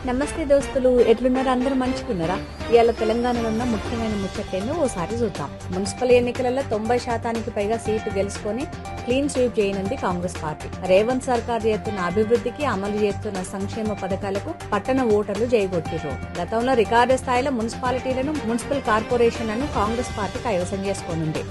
నమస్తే దోస్తులు, ఎట్లున్నారు? అందరూ మంచిగున్నారా? ఇవాళ తెలంగాణలో ఉన్న ముఖ్యమైన ముచ్చట్లేందో ఓసారి చూద్దాం. మున్సిపల్ ఎన్నికలలో 90% పైగా సీట్లు గెలుచుకొని క్లీన్ స్వీప్ చేయనుంది కాంగ్రెస్ పార్టీ. రేవంత్ సర్కార్ చేస్తున్న అభివృద్ధికి, అమలు చేస్తున్న సంక్షేమ పథకాలకు పట్టణ ఓటర్లు జయగొట్టిర్రు. గతంలో రికార్డు స్థాయిలో మున్సిపాలిటీలను, మున్సిపల్ కార్పొరేషన్లను కాంగ్రెస్ పార్టీ కైవసం చేసుకోనుంది.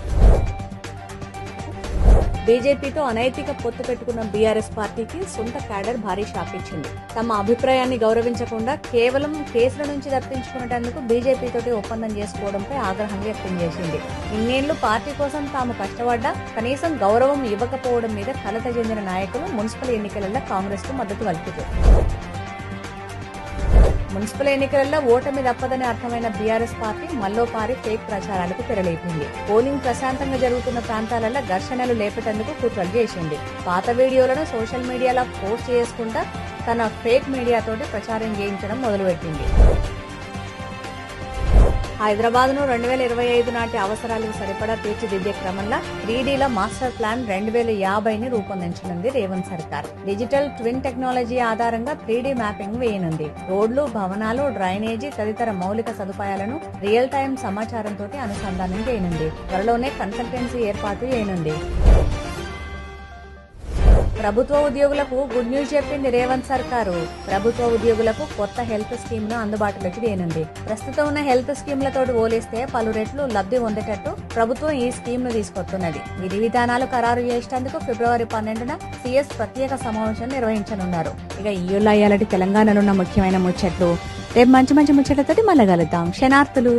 బీజేపీతో అనైతిక పొత్తు పెట్టుకున్న బీఆర్ఎస్ పార్టీకి సొంత క్యాడర్ భారీ షాక్ ఇచ్చింది. తమ అభిప్రాయాన్ని గౌరవించకుండా కేవలం కేసుల నుంచి తప్పించుకునేందుకు బీజేపీతోటి ఒప్పందం చేసుకోవడంపై ఆగ్రహం వ్యక్తం చేసింది. ఇన్నేళ్లు పార్టీ కోసం తాము కష్టపడ్డా కనీసం గౌరవం ఇవ్వకపోవడం మీద కలత చెందిన నాయకులు మున్సిపల్ ఎన్నికలలో కాంగ్రెస్ కు మద్దతు పలికారు. మున్సిపల్ ఎన్నికలలో ఓటమి తప్పదని అర్థమైన బీఆర్ఎస్ పార్టీ మల్లోపారి ఫేక్ ప్రచారాలకు తెరలేపింది. పోలింగ్ ప్రశాంతంగా జరుగుతున్న ప్రాంతాలలో ఘర్షణలు లేపేందుకు కుట్రలు చేసింది. పాత వీడియోలను సోషల్ మీడియాలో పోస్ట్ చేసుకుంటా తన ఫేక్ మీడియాతోటి ప్రచారం చేయించడం మొదలుపెట్టింది. హైదరాబాద్ ను 2025 నాటి అవసరాలకు సరిపడా తీర్చిదిద్దే క్రమంలో 3Dల మాస్టర్ ప్లాన్ 2050ని రూపొందించనుంది రేవంత్ సర్కార్. డిజిటల్ ట్విన్ టెక్నాలజీ ఆధారంగా 3D మ్యాపింగ్ వేయనుంది. రోడ్లు, భవనాలు, డ్రైనేజీ తదితర మౌలిక సదుపాయాలను రియల్ టైం సమాచారంతో అనుసంధానం చేయనుంది. త్వరలోనే కన్సల్టెన్సీ ఏర్పాటు చేయనుంది. ప్రభుత్వ ఉద్యోగులకు గుడ్ న్యూస్ చెప్పింది రేవంత్ సర్కారు. ప్రభుత్వ ఉద్యోగులకు కొత్త హెల్త్ స్కీమ్ ను అందుబాటులోకి తేనుంది. ప్రస్తుతం ఉన్న హెల్త్ స్కీమ్లతో పోలిస్తే పలు రెట్లు లబ్ధి పొందేటట్టు ప్రభుత్వం ఈ స్కీమ్ ను తీసుకొస్తున్నది. విధి విధానాలు ఖరారు చేసేందుకు ఫిబ్రవరి 12న సీఎస్ ప్రత్యేక సమావేశం నిర్వహించనున్నారు. ఇక ఇయ్యాలటి తెలంగాణలో ఉన్న ముఖ్యమైన ముచ్చట్లు. రేపు మంచి ముచ్చట్లతోటి మళ్ళీ కలుద్దాం. క్షణార్థులు.